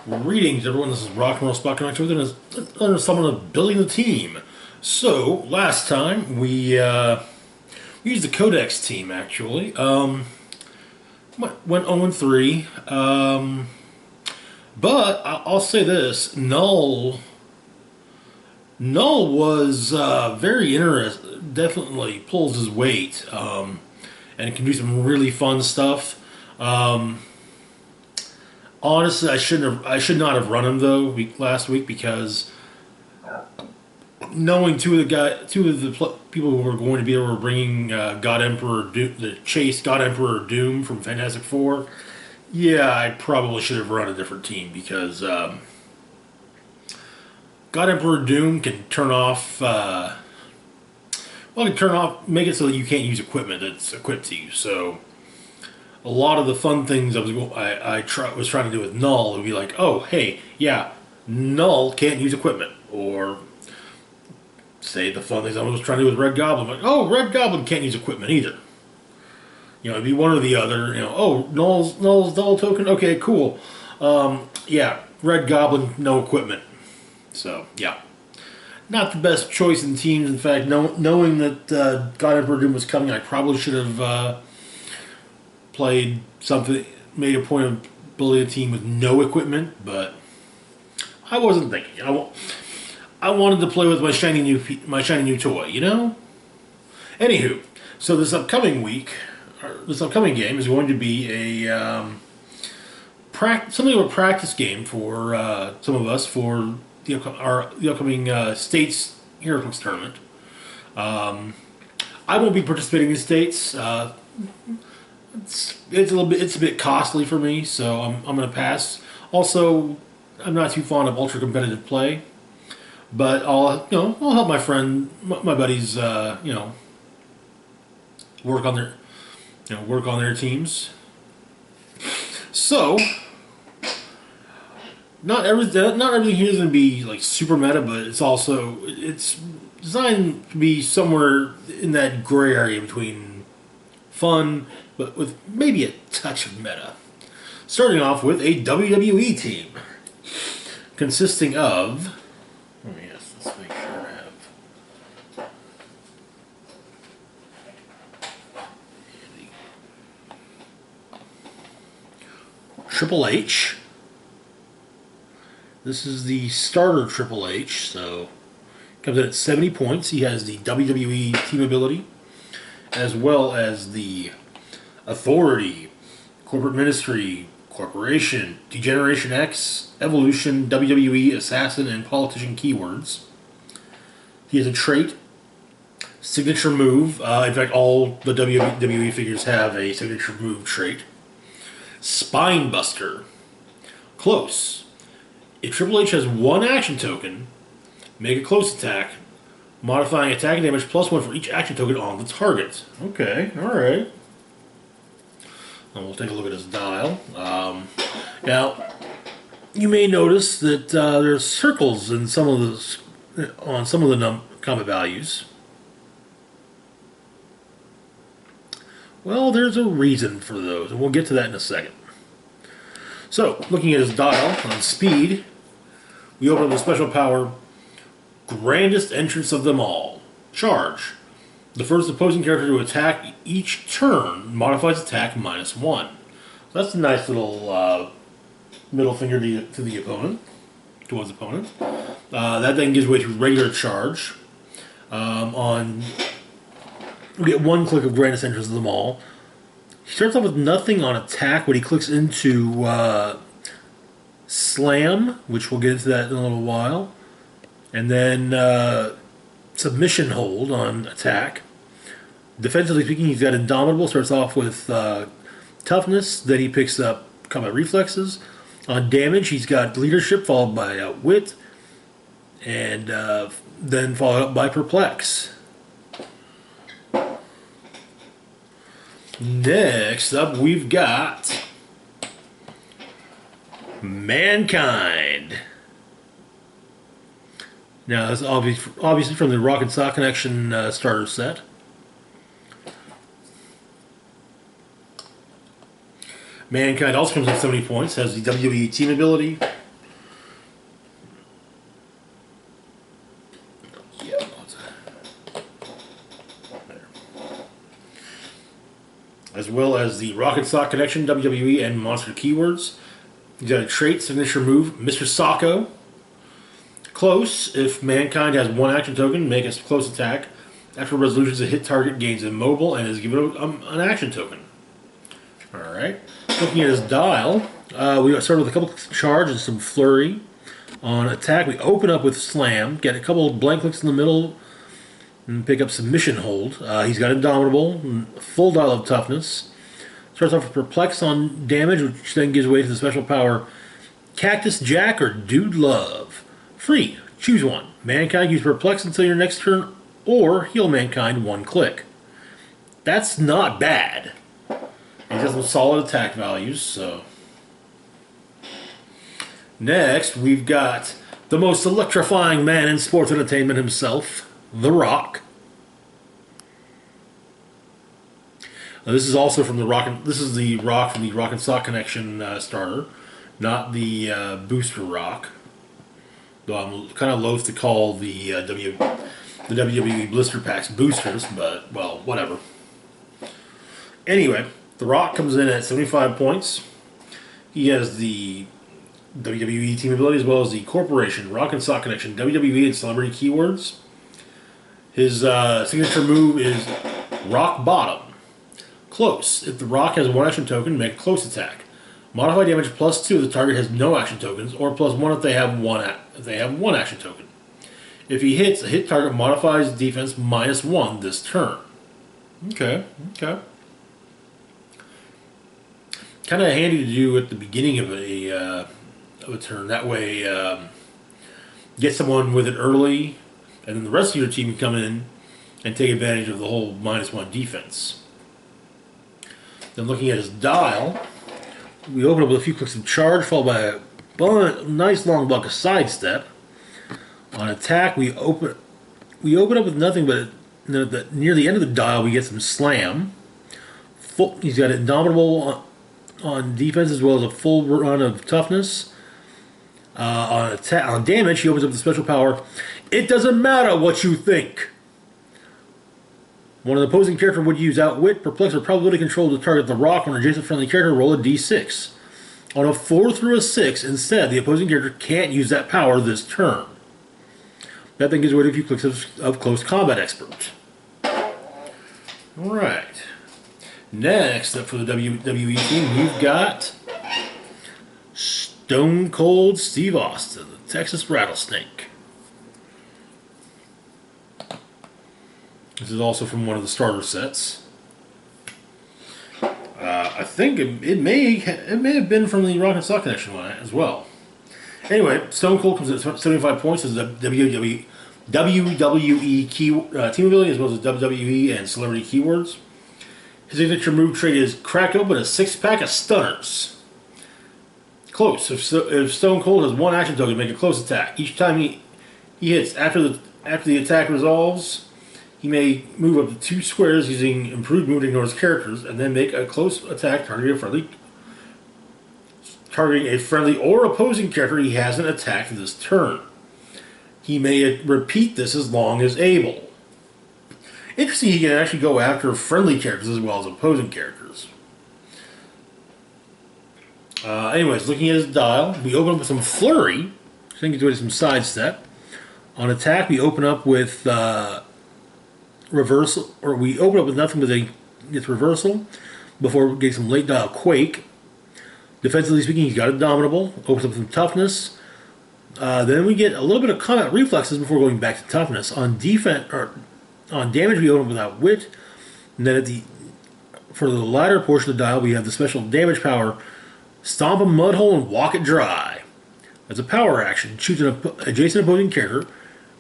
Greetings, everyone. This is Rock and Roll Spot Connector under someone of building the team. So last time we used the Codex team actually. Went 0-3. But I'll say this: Null was very interesting. Definitely pulls his weight, and can do some really fun stuff. Honestly, I should not have run him though last week because knowing two of the people who were going to be there were bringing God Emperor the Chase God Emperor Doom from Fantastic Four. Yeah, I probably should have run a different team because God Emperor Doom can turn off. Make it so that you can't use equipment that's equipped to you. So a lot of the fun things was trying to do with Null would be like, oh, hey, yeah, Null can't use equipment. Or say the fun things I was trying to do with Red Goblin, like, oh, Red Goblin can't use equipment either. You know, it'd be one or the other. You know, oh, Null's Null token, okay, cool. Yeah, Red Goblin, no equipment. So, yeah. Not the best choice in teams. In fact, knowing that God Emperor Doom was coming, I probably should have played something, made a point of building a team with no equipment, but I wasn't thinking. I wanted to play with my shiny new toy, you know. Anywho, so this upcoming game is going to be a something of a practice game for some of us for the upcoming States HeroClix Tournament. I won't be participating in States. It's a bit costly for me, so I'm going to pass. Also, I'm not too fond of ultra competitive play, but I'll help my buddies work on their teams. So not everything here is going to be like super meta, but it's designed to be somewhere in that gray area between fun, but with maybe a touch of meta. Starting off with a WWE team consisting of. Let's make sure I have. Triple H. This is the starter Triple H, so comes in at 70 points. He has the WWE team ability, as well as the Authority, Corporate Ministry, Corporation, Degeneration X, Evolution, WWE, Assassin, and Politician keywords. He has a trait, signature move. In fact, all the WWE figures have a signature move trait. Spine Buster. Close. If Triple H has one action token, make a close attack, modifying attack and damage +1 for each action token on the target. Okay, alright. And we'll take a look at his dial. Now, you may notice that there's circles in on some of the combat values. Well, there's a reason for those, and we'll get to that in a second. So, looking at his dial on speed, we open up the special power, Grandest Entrance of them all. Charge. The first opposing character to attack each turn modifies attack -1. That's a nice little middle finger to the opponent, towards the opponent. That then gives way to regular charge. We get one click of Grandest Entrance of them all. He starts off with nothing on attack when he clicks into Slam, which we'll get into that in a little while. And then Submission Hold on attack. Defensively speaking, he's got Indomitable, starts off with Toughness, then he picks up Combat Reflexes. On damage, he's got Leadership, followed by Wit, and then followed up by Perplex. Next up, we've got Mankind. Now, that's obviously from the Rock and Sock Connection starter set. Mankind also comes with 70 points, has the WWE team ability, well as the Rocket Sock Connection, WWE, and Monster Keywords. He's got a trait, signature move, Mr. Socko. Close. If Mankind has one action token, make a close attack. After resolutions, a hit target gains immobile and is given an action token. Alright. Looking at his dial, we start with a couple clicks of charge and some flurry. On attack, we open up with slam, get a couple of blank clicks in the middle, and pick up submission hold. He's got Indomitable, full dial of toughness. Starts off with Perplex on damage, which then gives way to the special power Cactus Jack or Dude Love. Free. Choose one. Mankind, use Perplex until your next turn, or heal Mankind one click. That's not bad. He's got some solid attack values, so. Next, we've got the most electrifying man in sports entertainment himself, The Rock. This is also from the Rock. This is the Rock from the Rock and Sock Connection starter, not the booster Rock. Though I'm kind of loath to call the WWE blister packs boosters, but well, whatever. Anyway, The Rock comes in at 75 points. He has the WWE team ability as well as the Corporation, Rock and Sock Connection, WWE, and Celebrity Keywords. His signature move is Rock Bottom. Close. If the Rock has one action token, make a close attack. Modify damage +2 if the target has no action tokens, or +1 if they have one action token. If he hits, a hit target modifies defense -1 this turn. Okay. Kind of handy to do at the beginning of a turn. That way, get someone with it early, and then the rest of your team can come in and take advantage of the whole -1 defense. Then looking at his dial, we open up with a few clicks of charge, followed by a nice long block of sidestep. On attack, we open up with nothing, but near the end of the dial, we get some slam. He's got Indomitable on defense as well as a full run of toughness. On damage, he opens up the special power. It doesn't matter what you think. One of the opposing character would use Outwit, Perplex, or Probability Control to target the Rock on an adjacent friendly character. Roll a d6. On a 4 through a 6, instead, the opposing character can't use that power this turn. That then gives way to a few clicks of Close Combat Expert. Alright. Next up for the WWE team, we've got Stone Cold Steve Austin, the Texas Rattlesnake. This is also from one of the starter sets. I think it may have been from the Rock and Sock Connection one as well. Anyway, Stone Cold comes at 75 points as the WWE team ability as well as the WWE and Celebrity Keywords. His signature move trait is crack open a 6-pack of stunners. Close. If Stone Cold has one action token, make a close attack. Each time he hits after the attack resolves, he may move up to 2 squares using improved move to ignore his characters, and then make a close attack targeting a friendly or opposing character he hasn't attacked this turn. He may repeat this as long as able. Interesting, he can actually go after friendly characters as well as opposing characters. Anyways, looking at his dial, we open up with some flurry. I think it's some sidestep. On attack, we open up with reversal, or we open up with nothing but it's reversal before getting some late dial quake. Defensively speaking, he's got Indomitable, opens up some toughness. Then we get a little bit of combat reflexes before going back to toughness. On defense or on damage, we open up without wit. And then for the latter portion of the dial, we have the special damage power: Stomp a mud hole and walk it dry. As a power action, choose an adjacent opposing character.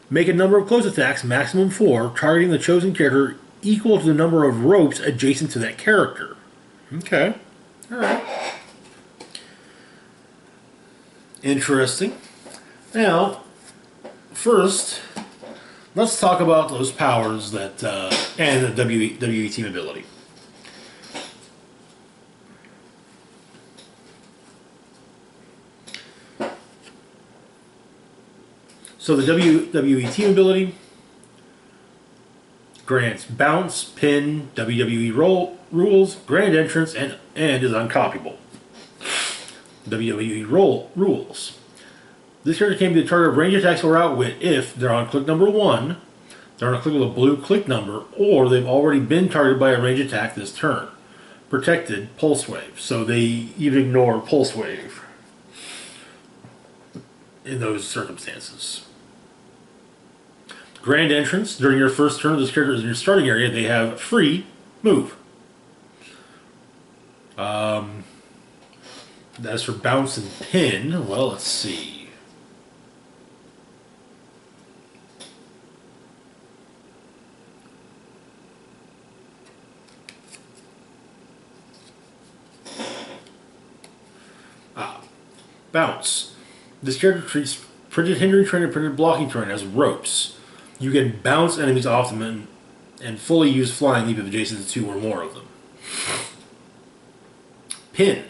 Make a number of close attacks, maximum 4, targeting the chosen character equal to the number of ropes adjacent to that character. Okay. Alright. Interesting. Now, first, let's talk about those powers that and the WWE team ability. So the WWE team ability Grants bounce, pin, WWE rules, grand entrance, and is uncopyable. WWE rules. This character can be the target of range attacks or outwit if they're on click number 1, they're on a click with a blue click number, or they've already been targeted by a range attack this turn. Protected, pulse wave. So they even ignore pulse wave in those circumstances. Grand entrance. During your first turn, this character is in your starting area. They have free move. As for bounce and pin, well, let's see. Bounce. This character treats printed hindering terrain and printed blocking terrain as ropes. You can bounce enemies off them and fully use flying leap if adjacent to 2 or more of them. Pin.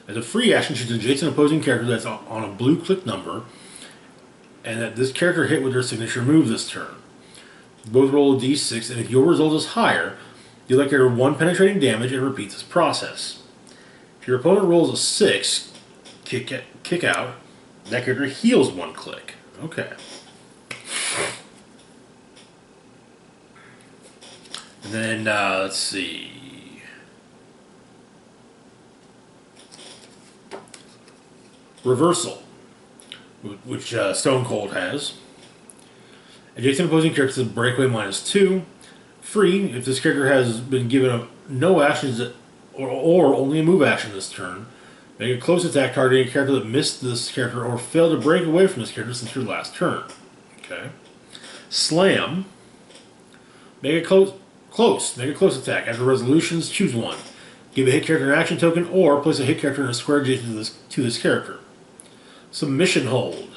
As a free action, choose an adjacent opposing character that's on a blue click number, and that this character hit with their signature move this turn. Both roll a d6, and if your result is higher, deal that character 1 penetrating damage and repeat this process. If your opponent rolls a 6, kick out, that character heals 1 click. Okay. And then, let's see. Reversal, which Stone Cold has. Adjacent opposing character says breakaway -2. Free, if this character has been given no actions or only a move action this turn, make a close attack targeting a character that missed this character or failed to break away from this character since your last turn. Okay. Slam. Make a close attack. After resolutions, choose one. Give a hit character an action token or place a hit character in a square adjacent to this character. Submission hold.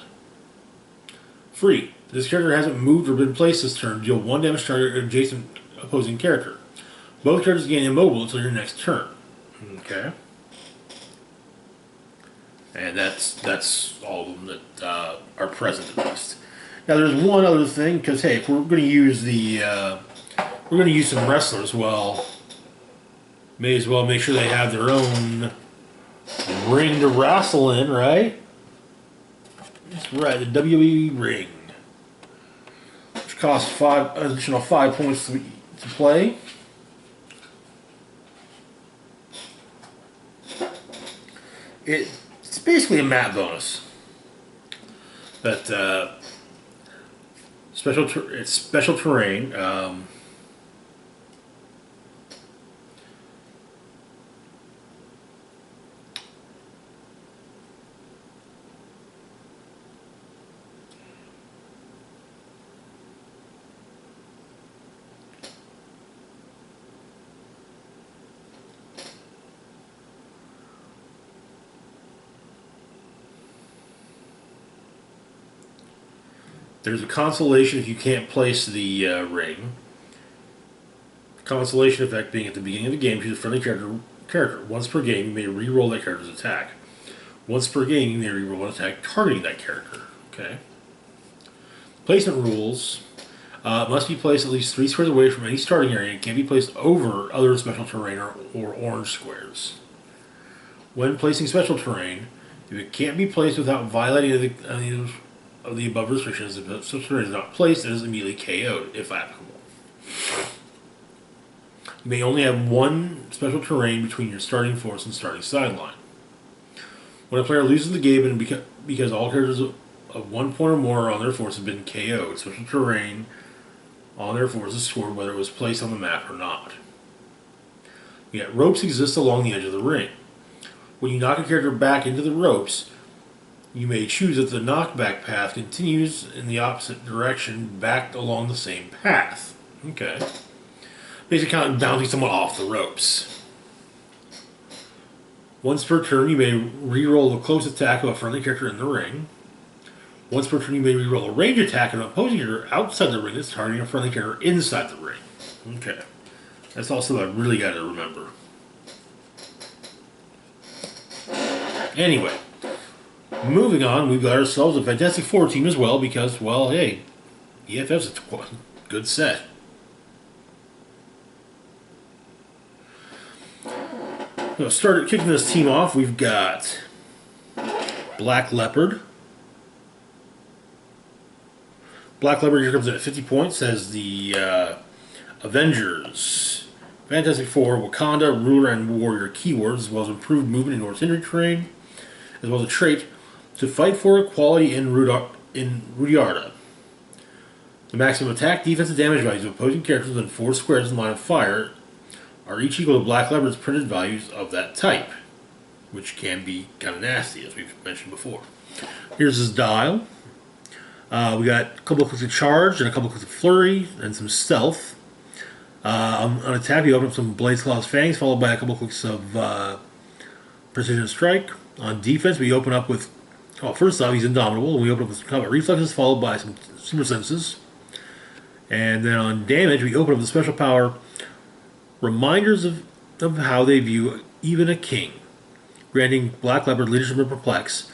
Free. This character hasn't moved or been placed this turn. Deal 1 damage target to adjacent opposing character. Both characters gain immobile until your next turn. Okay. And that's all of them that are present at least. Now there's one other thing, because hey, if we're going to use we're going to use some wrestlers. Well, may as well make sure they have their own ring to wrestle in, right? That's right, the WWE ring, which costs additional 5 points to play. It's basically a map bonus. But it's special terrain. There's a consolation if you can't place the ring. Consolation effect being at the beginning of the game, choose a friendly character. Once per game, you may re-roll that character's attack. Once per game, you may re-roll an attack targeting that character. Okay. Placement rules must be placed at least 3 squares away from any starting area and can't be placed over other special terrain or orange squares. When placing special terrain, if it can't be placed without violating any of the above restrictions, if such terrain is not placed, it is immediately KO'd, if applicable. You may only have 1 special terrain between your starting force and starting sideline. When a player loses the game and because all characters of 1 point or more on their force have been KO'd, special terrain on their force is scored whether it was placed on the map or not. Yet ropes exist along the edge of the ring. When you knock a character back into the ropes, you may choose that the knockback path continues in the opposite direction back along the same path. Okay. Basically kind of bouncing someone off the ropes. Once per turn, you may re-roll the close attack of a friendly character in the ring. Once per turn, you may re-roll a range attack of an opposing character outside the ring that's targeting a friendly character inside the ring. Okay. That's also what I really got to remember. Anyway. Moving on, we've got ourselves a Fantastic Four team as well because, well, hey, EFF's a good set. So kicking this team off, we've got Black Leopard. Black Leopard here comes in at 50 points as the Avengers. Fantastic Four, Wakanda, Ruler, and Warrior keywords, as well as improved movement in North Hindry terrain, as well as a trait to fight for equality in Rudiarda. The maximum attack, defense, and damage values of opposing characters within 4 squares in line of fire are each equal to Black Leopard's printed values of that type, which can be kind of nasty, as we've mentioned before. Here's his dial. We got a couple of clicks of charge and a couple of clicks of flurry and some stealth. On attack, we open up some Blade's Claw's Fangs, followed by a couple of clicks of Precision Strike. On defense, we open up with, well, first off, he's indomitable, and we open up with some combat reflexes, followed by some super senses. And then on damage, we open up the special power, reminders of how they view even a king, granting Black Leopard leadership and perplex.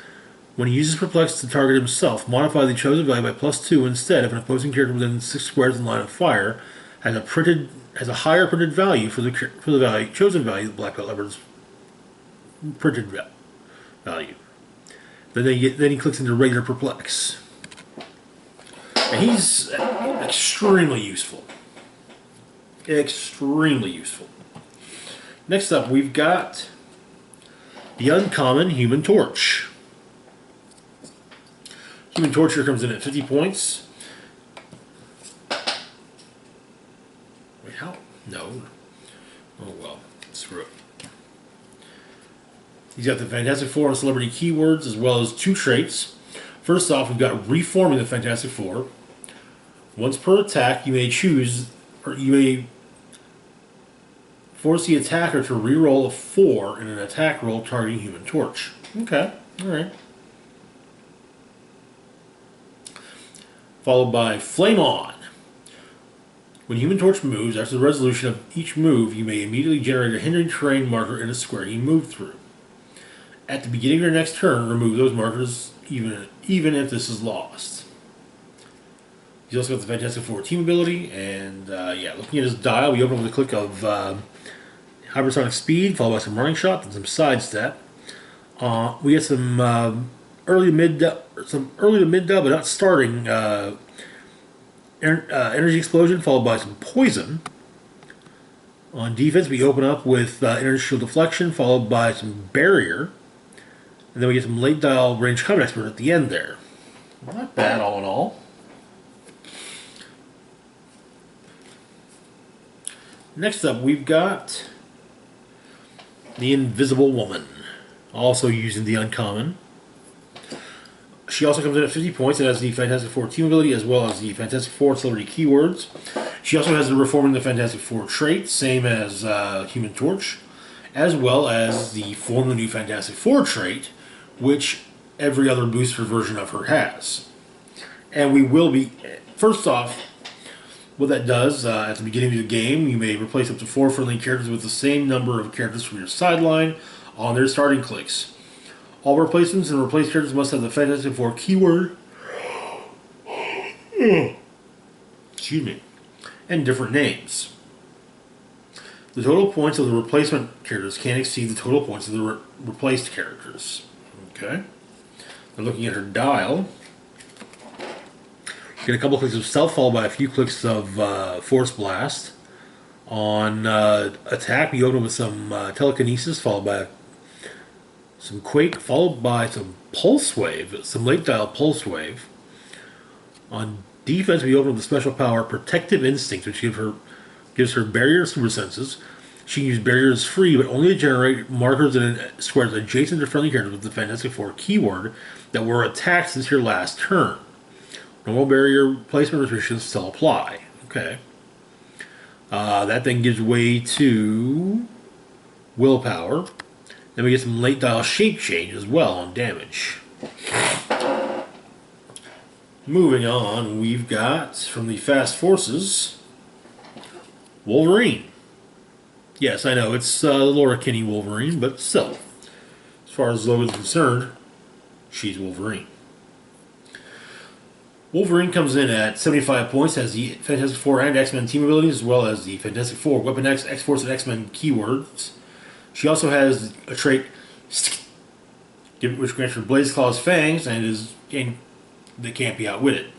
When he uses perplex to target himself, modify the chosen value by +2 instead if an opposing character within 6 squares in line of fire has a higher printed value for the chosen value of Black Leopard's printed value. Then he clicks into regular perplex. And he's extremely useful. Extremely useful. Next up, we've got the uncommon Human Torch. Human Torch here comes in at 50 points. Wait, how? No. Oh well, screw it. He's got the Fantastic Four and Celebrity keywords, as well as 2 traits. First off, we've got Reforming the Fantastic Four. Once per attack, you may choose, or you may force the attacker to reroll a 4 in an attack roll targeting Human Torch. Okay, alright. Followed by Flame On. When Human Torch moves, after the resolution of each move, you may immediately generate a hindering terrain marker in a square you move through. At the beginning of your next turn, remove those markers, even if this is lost. He's also got the Fantastic Four team ability, and yeah, looking at his dial, we open up with a click of hypersonic speed, followed by some running shot and some sidestep. We get some early to mid dub, but not starting energy explosion, followed by some poison. On defense, we open up with energy shield deflection, followed by some barrier, and then we get some late dial range combat expert at the end there. Not bad, all in all. Next up, we've got the Invisible Woman, also using the uncommon. She also comes in at 50 points and has the Fantastic Four team ability, as well as the Fantastic Four celebrity keywords. She also has the Reforming the Fantastic Four trait, same as Human Torch, as well as the Form the New Fantastic Four trait, which every other booster version of her has. And we will be, first off, what that does, at the beginning of the game, you may replace up to 4 friendly characters with the same number of characters from your sideline on their starting clicks. All replacements and replaced characters must have the Fantastic Four keyword, excuse me, and different names. The total points of the replacement characters can't exceed the total points of the replaced characters. Okay. Now looking at her dial, get a couple clicks of stealth, followed by a few clicks of Force Blast. On attack, we open with some telekinesis, followed by some Quake, followed by some Pulse Wave, some late dial Pulse Wave. On defense, we open with the special power Protective Instinct, which gives her barrier super senses. She can use barriers free, but only to generate markers in squares adjacent to friendly characters with the Fantastic Four keyword that were attacked since your last turn. Normal barrier placement restrictions still apply. Okay. That then gives way to Willpower. Then we get some late dial shape change as well on damage. Moving on, we've got from the Fast Forces, Wolverine. Yes, I know, it's Laura Kinney Wolverine, but still, as far as Logan's concerned, she's Wolverine. Wolverine comes in at 75 points, has the Fantastic Four and X-Men team abilities, as well as the Fantastic Four, Weapon X, X-Force, and X-Men keywords, She also has a trait which grants her Blaze Claw's fangs and they can't be outwitted.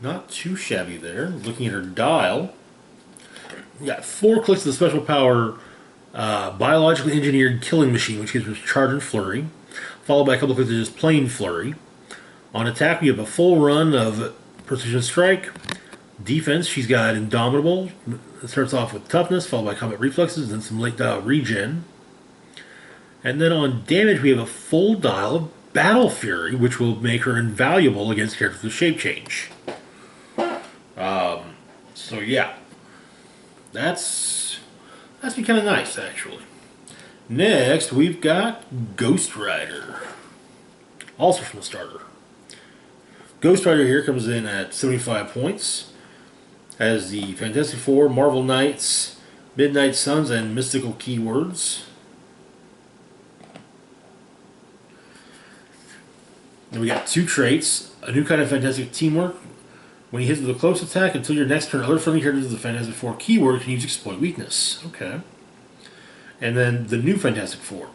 Not too shabby there. Looking at her dial, we got 4 clicks of the special power biologically engineered killing machine, which gives her charge and flurry, followed by a couple clicks of just plain flurry. On attack, we have a full run of precision strike. Defense, she's got indomitable. It starts off with toughness, followed by combat reflexes, then some late dial regen. And then on damage, we have a full dial of battle fury, which will make her invaluable against characters with shape change. So yeah, that's been kind of nice actually. Next, we've got Ghost Rider, also from the starter. Ghost Rider here comes in at 75 points. Has the Fantastic Four, Marvel Knights, Midnight Suns, and mystical keywords. Then we got 2 traits. A new kind of fantastic teamwork. When he hits with a close attack, until your next turn, other friendly characters with the Fantastic Four keyword can use exploit weakness. Okay. And then the new Fantastic Four.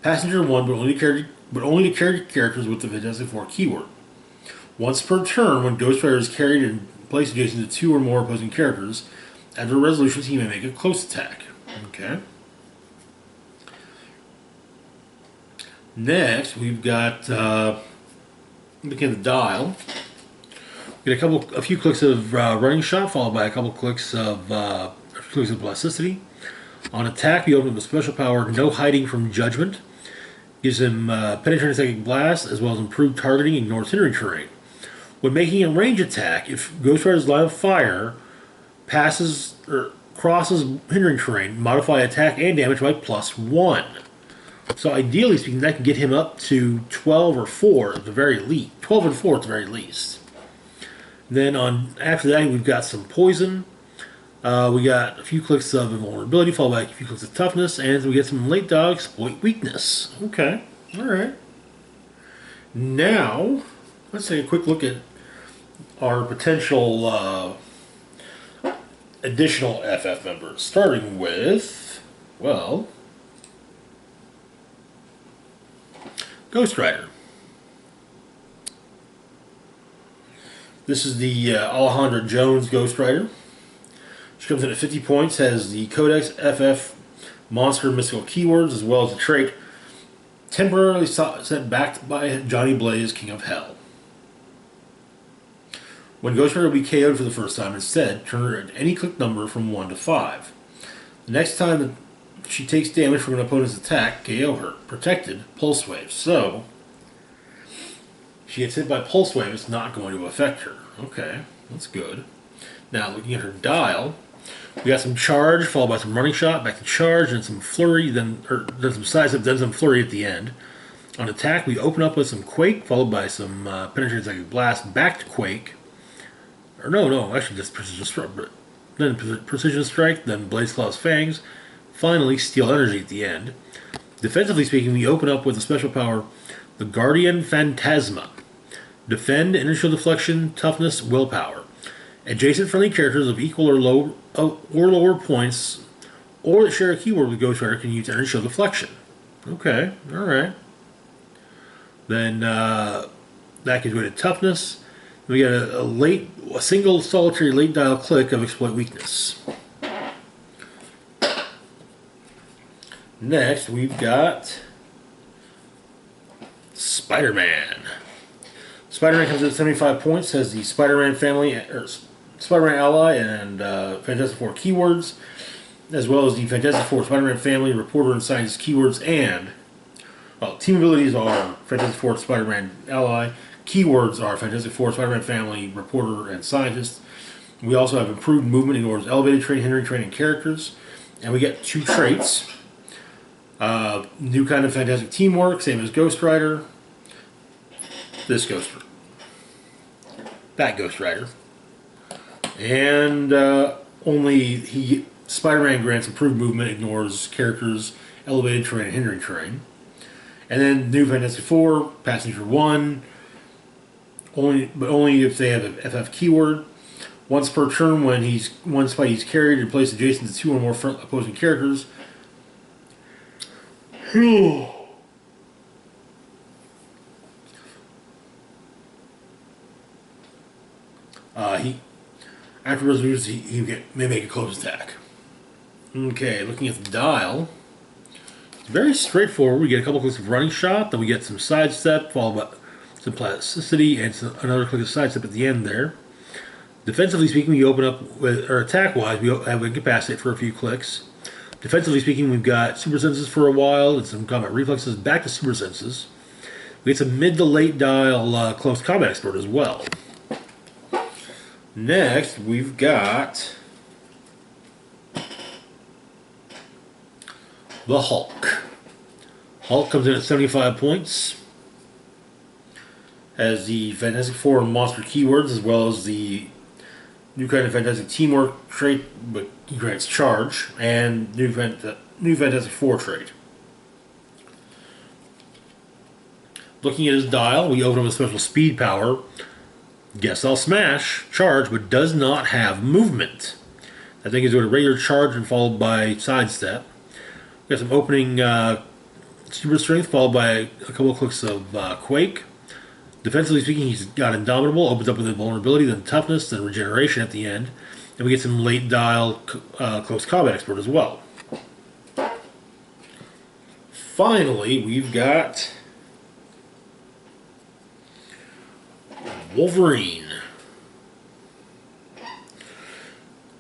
Passenger 1, but only to carry characters with the Fantastic Four keyword. Once per turn, when Ghost Rider is carried and placed adjacent to 2 or more opposing characters, after resolutions, he may make a close attack. Okay. Next, we've got looking at the dial. We get a few clicks of running shot, followed by a couple clicks of plasticity. On attack, we open up a special power, no hiding from judgment. Gives him penetrating psychic blast, as well as improved targeting, ignores hindering terrain. When making a range attack, if Ghost Rider's line of fire passes or crosses hindering terrain, modify attack and damage by +1. So ideally speaking, that can get him up to 12 or 4 at the very least. 12 and 4 at the very least. Then after that, we've got some poison. We got a few clicks of invulnerability, followed by a few clicks of toughness, and we get some late dial exploit weakness. Okay, all right. Now, let's take a quick look at our potential additional FF members, starting with, well, Ghost Rider. This is the Alejandra Jones Ghost Rider. She comes in at 50 points, has the Codex FF Monster Mystical Keywords, as well as the trait temporarily sent back by Johnny Blaze, King of Hell. When Ghost Rider will be KO'd for the first time, instead, turn her at any click number from 1 to 5. The next time that she takes damage from an opponent's attack, KO her. Protected, Pulse Wave. So, if she gets hit by Pulse Wave, it's not going to affect her. Okay, that's good. Now, looking at her dial, we got some charge, followed by some running shot, back to charge, and some flurry, then some side step, then some flurry at the end. On attack, we open up with some quake, followed by some penetrating psychic blast, back to quake. Or no, actually just precision strike. Then precision strike, then Blaze Claw's fangs. Finally, Steel Energy at the end. Defensively speaking, we open up with a special power, the Guardian Phantasma. Defend, initial deflection, toughness, willpower. Adjacent friendly characters of equal or lower points, or that share a keyword with Ghost Rider, can use initial deflection. Okay, alright. Then that gives way to toughness. We got a single solitary late dial click of exploit weakness. Next, we've got Spider-Man. Spider-Man comes in at 75 points, has the Spider-Man family, or Spider-Man ally, and Fantastic Four keywords, as well as the Fantastic Four Spider-Man family, reporter, and scientist keywords, and, well, team abilities are Fantastic Four Spider-Man ally, keywords are Fantastic Four Spider-Man family, reporter, and scientist. We also have improved movement in orders, elevated terrain, hindering terrain, and characters, and we get 2 traits. New kind of fantastic teamwork, same as Ghost Rider. This Ghost Rider. That Ghost Rider. And Spider-Man grants improved movement, ignores characters, elevated terrain, and hindering terrain. And then new Fantastic Four, Passenger 1, but only if they have a FF keyword. Once per turn, when one spite he's carried and placed adjacent to 2 or more opposing characters. He after resolutions he may make a close attack. Okay, looking at the dial, it's very straightforward. We get a couple clicks of running shot, then we get some sidestep, followed by some plasticity, and another click of sidestep at the end there. Defensively speaking, we open up with, or attack-wise, we have incapacitate for a few clicks. Defensively speaking, we've got super senses for a while and some combat reflexes back to super senses. We get some mid to late dial close combat expert as well. Next, we've got the Hulk. Hulk comes in at 75 points. Has the Fantastic Four and Monster keywords, as well as the new kind of Fantastic Teamwork trait, but he grants charge, and new Fantastic Four trait. Looking at his dial, we open up a special speed power. Guess I'll smash, charge, but does not have movement. That thing is doing a regular charge and followed by sidestep. We got some opening super strength, followed by a couple of clicks of quake. Defensively speaking, he's got Indomitable, opens up with invulnerability, then toughness, then regeneration at the end. And we get some late dial close combat expert as well. Finally, we've got Wolverine.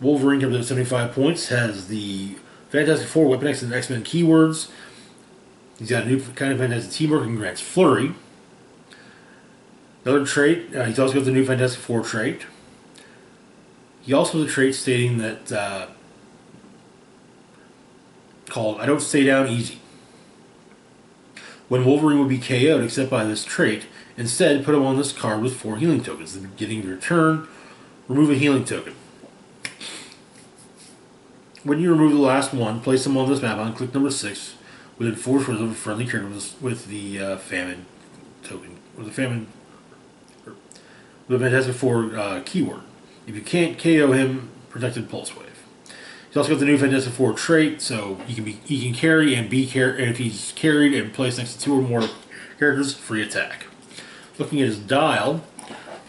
Wolverine comes in at 75 points, has the Fantastic Four, Weapon X, and X-Men keywords. He's got a new kind of Fantastic Teamwork and grants Flurry. Another trait, he's also got the new Fantastic Four trait. He also has a trait stating that called I Don't Stay Down Easy. When Wolverine would be KO'd except by this trait, instead put him on this card with 4 healing tokens. At the beginning of your turn, remove a healing token. When you remove the last one, place them on this map on click number 6 within 4 squares of a friendly character with the famine token, or the famine, with the Fantastic Four keyword. If you can't KO him, protected pulse wave. He's also got the new Fantastic Four trait, so he can carry and be carried, and if he's carried and placed next to 2 or more characters, free attack. Looking at his dial,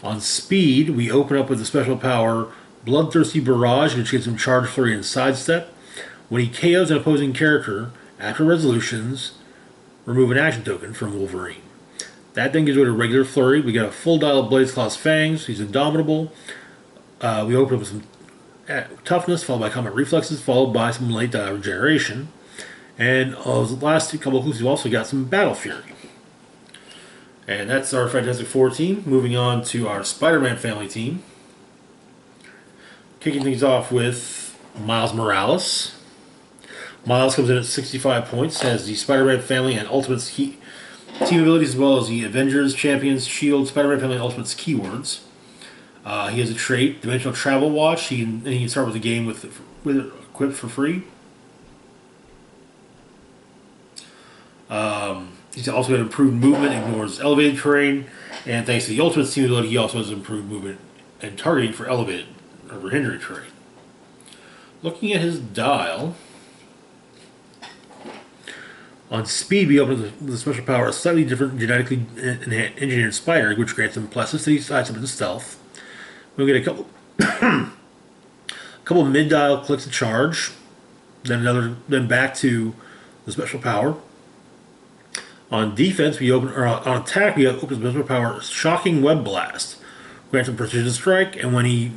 on speed, we open up with the special power Bloodthirsty Barrage, which gives him charge, flurry, and sidestep. When he KOs an opposing character, after resolutions, remove an action token from Wolverine. That then gives away a regular flurry. We got a full dial of Blades, Claws, Fangs. He's Indomitable. We open up with some toughness, followed by combat reflexes, followed by some late dial regeneration. And the last couple of clues, we've also got some Battle Fury. And that's our Fantastic Four team. Moving on to our Spider-Man family team. Kicking things off with Miles Morales. Miles comes in at 65 points, has the Spider-Man family and Ultimates team abilities, as well as the Avengers, Champions, Shield, Spider-Man family, and Ultimates keywords. He has a trait, Dimensional Travel Watch. He can start with the game with it equipped for free. He's also got improved movement, ignores elevated terrain, and thanks to the Ultimates team ability, he also has improved movement and targeting for elevated or hindering terrain. Looking at his dial, on speed, we open with a special power, a slightly different genetically engineered spider, which grants him plasticity, sidestep, and stealth. We'll get a couple mid-dial clicks of charge, then back to the special power. On defense, on attack, we open the special power, Shocking Web Blast, grants him precision strike, and when he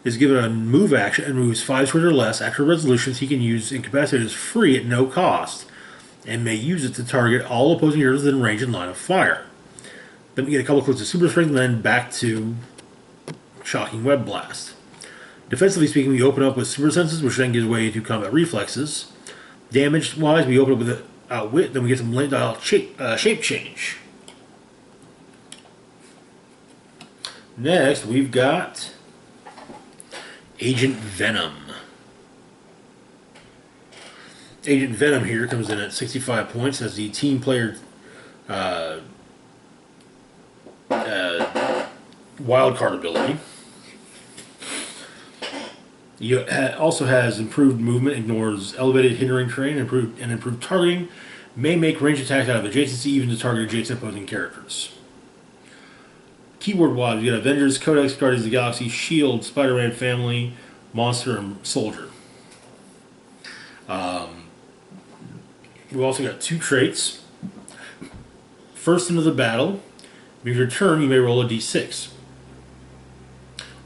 is given a move action and moves 5 squares or less after resolutions, he can use Incapacitate as free at no cost, and may use it to target all opposing heroes within range and line of fire. Then we get a couple clicks of Super Strength, and then back to Shocking Web Blast. Defensively speaking, we open up with Super Senses, which then gives way to combat reflexes. Damage-wise, we open up with Outwit, then we get some late dial shape change. Next, we've got Agent Venom. Agent Venom here comes in at 65 points as the team player wild card ability. Also has improved movement, ignores elevated hindering terrain, improved targeting, may make ranged attacks out of adjacency even to target adjacent opposing characters. Keyword wise, we got Avengers, Codex, Guardians of the Galaxy, Shield, Spider-Man Family, Monster, and Soldier. We've also got 2 traits. First into the battle, if your turn, you may roll a d6.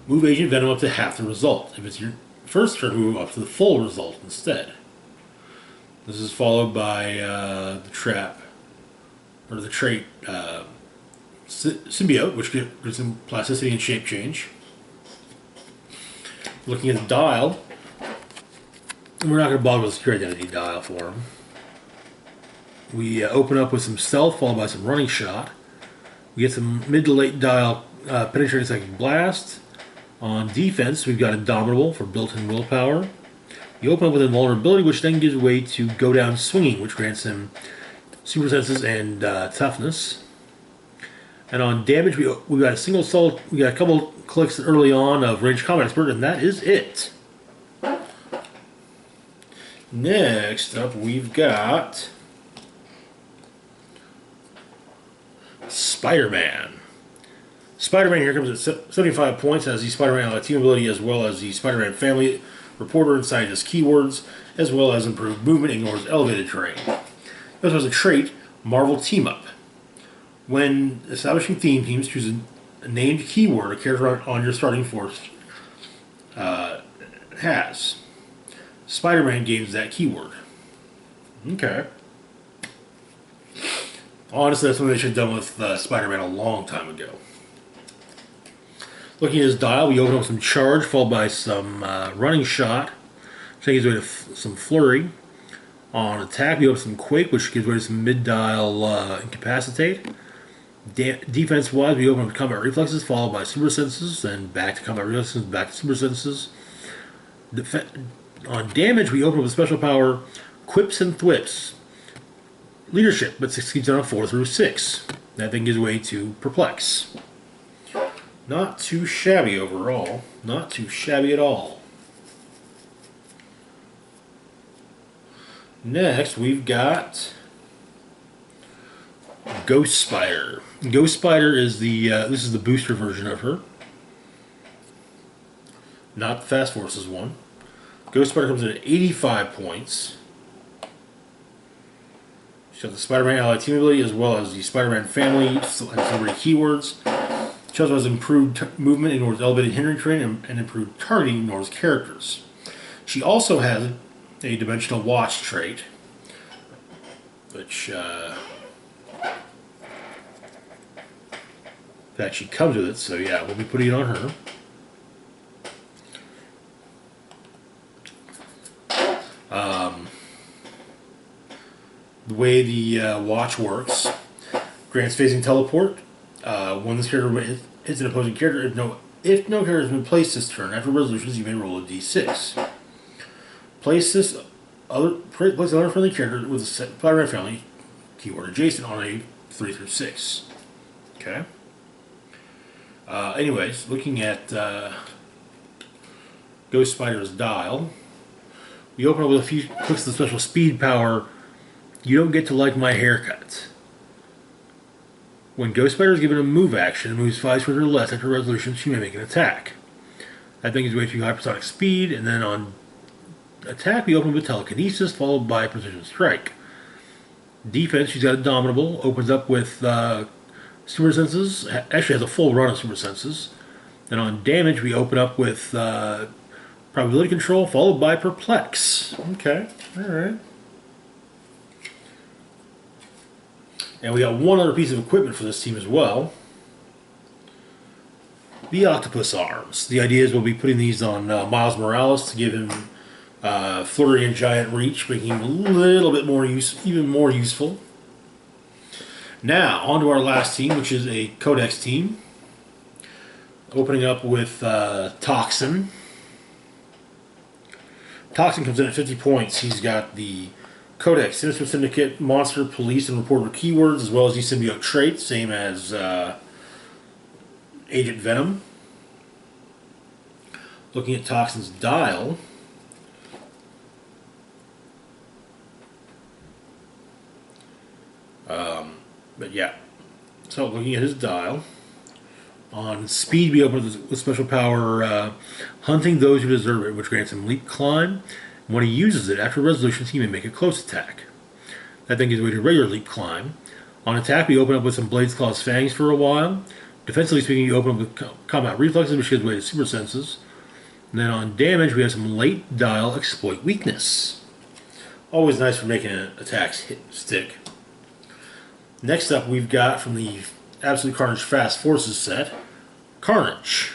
Move Agent Venom up to half the result. If it's your first turn, move up to the full result instead. This is followed by the trap, or the trait Symbiote, which gives him plasticity and shape change. Looking at the dial, we're not going to bother with the secure identity dial for him. We open up with some stealth, followed by some running shot. We get some mid to late dial penetrating second blast. On defense, we've got Indomitable for built-in willpower. We open up with Invulnerability, which then gives way to Go Down Swinging, which grants him super senses and toughness. And on damage, we got a single assault. We got a couple clicks early on of Ranged Combat Expert, and that is it. Next up, we've got Spider-Man. Spider-Man here comes at 75 points, has the Spider-Man Ally Team ability as well as the Spider-Man Family Reporter and Scientist keywords, as well as improved movement, ignores elevated terrain. He also has a trait, Marvel Team Up. When establishing theme teams, choose a named keyword a character on your starting force has. Spider-Man gains that keyword. Okay. Honestly, that's something they should have done with Spider-Man a long time ago. Looking at his dial, we open up some charge, followed by some running shot, which gives way to some flurry. On attack, we open some quake, which gives way to some mid-dial incapacitate. Defense-wise, we open up combat reflexes, followed by super senses, then back to combat reflexes, back to super senses. On damage, we open up with special power, quips and thwips. Leadership, but succeeds on a 4 through 6. That then gives way to perplex. Not too shabby overall. Not too shabby at all. Next, we've got Ghost Spider. Ghost Spider is this is the booster version of her, not the Fast Forces one. Ghost Spider comes in at 85 points. She has the Spider-Man Ally Team ability as well as the Spider-Man Family and celebrity keywords. She also has improved movement, ignores elevated hindering terrain, and improved targeting, ignores characters. She also has a Dimensional Watch trait, which that she comes with it, so yeah, we'll be putting it on her. The way the watch works, grants phasing teleport. When this character hits an opposing character, if no character has been placed this turn, after resolutions, you may roll a d6. Place another friendly character with a Spider-Man Family keyword adjacent on a 3 through 6. Okay. Anyways, looking at Ghost Spider's dial, we open up with a few clicks of the special speed power. You don't get to like my haircut. When Ghost Spider is given a move action and moves 5 squares or less after resolution, she may make an attack. That thing is way through hypersonic speed, and then on attack we open with telekinesis, followed by precision strike. Defense, she's got Indomitable, opens up with super senses, actually has a full run of super senses. Then on damage we open up with probability control, followed by perplex. Okay, alright. And we got one other piece of equipment for this team as well. The octopus arms. The idea is we'll be putting these on Miles Morales to give him flurry and giant reach, making him a little bit more even more useful. Now, on to our last team, which is a Codex team. Opening up with Toxin. Toxin comes in at 50 points. He's got the Codex, Sinister Syndicate, Monster, Police, and Reporter keywords, as well as the symbiote trait, same as Agent Venom. Looking at Toxin's dial, but yeah. So looking at his dial, on speed we open with special power, hunting those who deserve it, which grants him leap climb. When he uses it, after resolutions, he may make a close attack. That then gives way to regular leap climb. On attack, we open up with some Blades, Claws, Fangs for a while. Defensively speaking, you open up with combat reflexes, which gives way to super senses. And then on damage, we have some late dial exploit weakness. Always nice for making an attacks hit stick. Next up, we've got from the Absolute Carnage Fast Forces set, Carnage.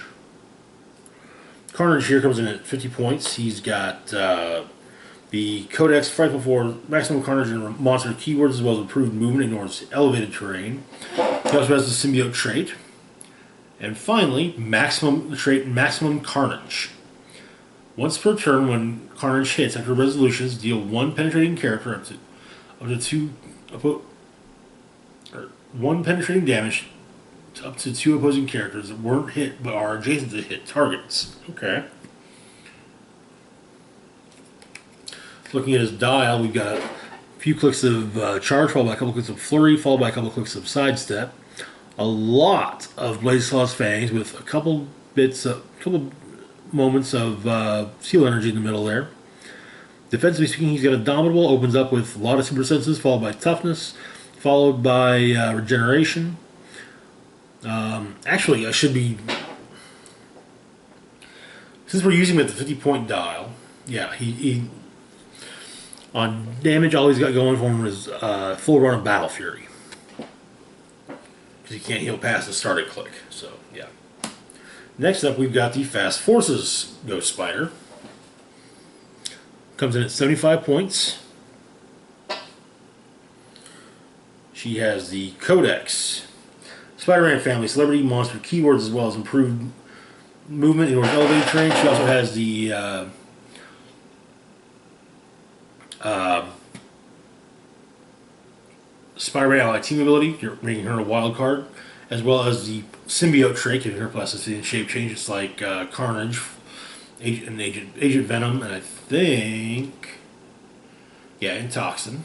Carnage here comes in at 50 points. He's got the Codex, Frightful 4, Maximum Carnage and Monster keywords, as well as improved movement, ignores elevated terrain. He also has the Symbiote trait. And finally, the trait Maximum Carnage. Once per turn, when Carnage hits after resolutions, deal one penetrating character up to two. One penetrating damage to up to two opposing characters that weren't hit but are adjacent to hit targets. Okay. Looking at his dial, we've got a few clicks of charge, followed by a couple clicks of flurry, followed by a couple clicks of sidestep. A lot of Blades, Claws, Fangs with a couple moments of seal energy in the middle there. Defensively speaking, he's got Indomitable, opens up with a lot of super senses, followed by toughness, followed by regeneration. Actually, I should be... Since we're using him at the 50-point dial, yeah, he on damage, all he's got going for him is full run of Battle Fury. Because he can't heal past the started click, so, yeah. Next up, we've got the Fast Forces Ghost Spider. Comes in at 75 points. She has the Codex, Spider-Man family, celebrity, monster keywords, as well as improved movement in elevated terrain. She also has the Spider-Man ally team ability, making her a wild card, as well as the Symbiote trait, giving her plasticity and shape change. It's like Carnage, Agent Venom, and I think, yeah, and Toxin.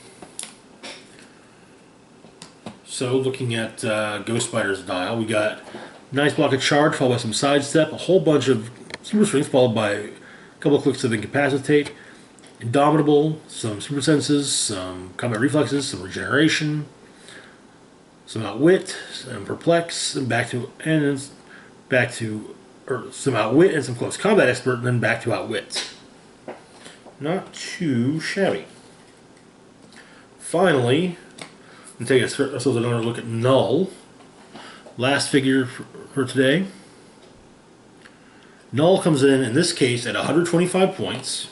So, looking at Ghost Spider's dial, we got nice block of charge, followed by some sidestep, a whole bunch of super strings, followed by a couple of clicks of incapacitate, Indomitable, some super senses, some combat reflexes, some regeneration, some outwit, some perplex, and some outwit and some close combat expert, and then back to outwit. Not too shabby. Finally, and take ourselves another look at Null. Last figure for today. Null comes in this case, at 125 points.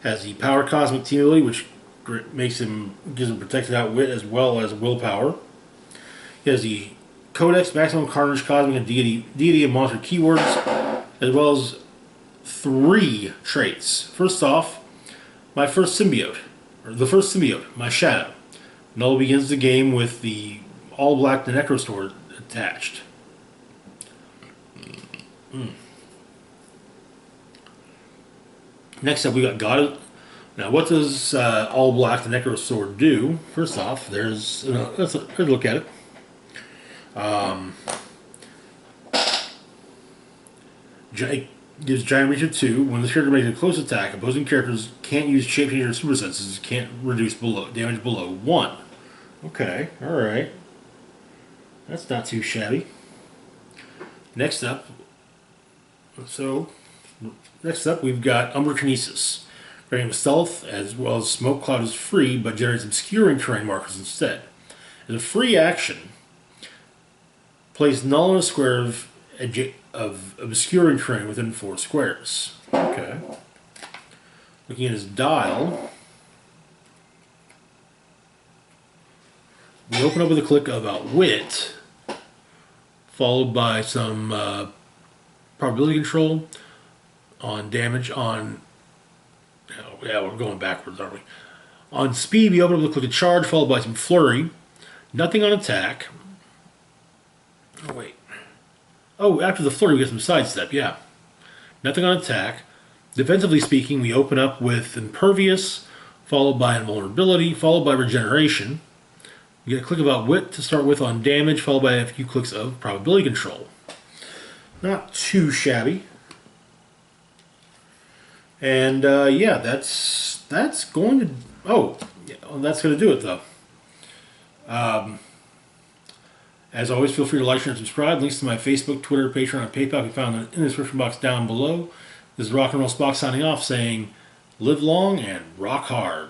Has the Power Cosmic team ability, which gives him protected outwit as well as willpower. He has the Codex, Maximum Carnage, Cosmic, and Deity and Monster keywords, as well as 3 traits. First off, the first symbiote, my Shadow. Null begins the game with the all-black Necrosword attached. Next up, we got God. Now, what does all-black the Necrosword do? First off, let's look at it. Gives Giant Reach of 2. When this character makes a close attack, opposing characters can't use Shape Changer or Super Senses, can't reduce damage below 1. Okay, alright. That's not too shabby. Next up, we've got Umbra Kinesis. Granting stealth as well as Smoke Cloud is free, but generates obscuring terrain markers instead. As a free action, place Null in a square of obscuring terrain within 4 squares. Okay. Looking at his dial, we open up with a click of Outwit, followed by some probability control on damage on... Oh, yeah, we're going backwards, aren't we? On speed, we open up with a click of Charge, followed by some Flurry. Nothing on attack. Oh, wait. Oh, after the Flurry, we get some Sidestep, yeah. Nothing on attack. Defensively speaking, we open up with Impervious, followed by Invulnerability, followed by Regeneration. You get a click about Wit to start with on damage, followed by a few clicks of Probability Control. Not too shabby. And yeah, that's going to... Oh, yeah, well, that's going to do it, though. As always, feel free to like, share, and subscribe. Links to my Facebook, Twitter, Patreon, and PayPal can be found in the description box down below. This is Rock and Roll Spock signing off, saying, live long and rock hard.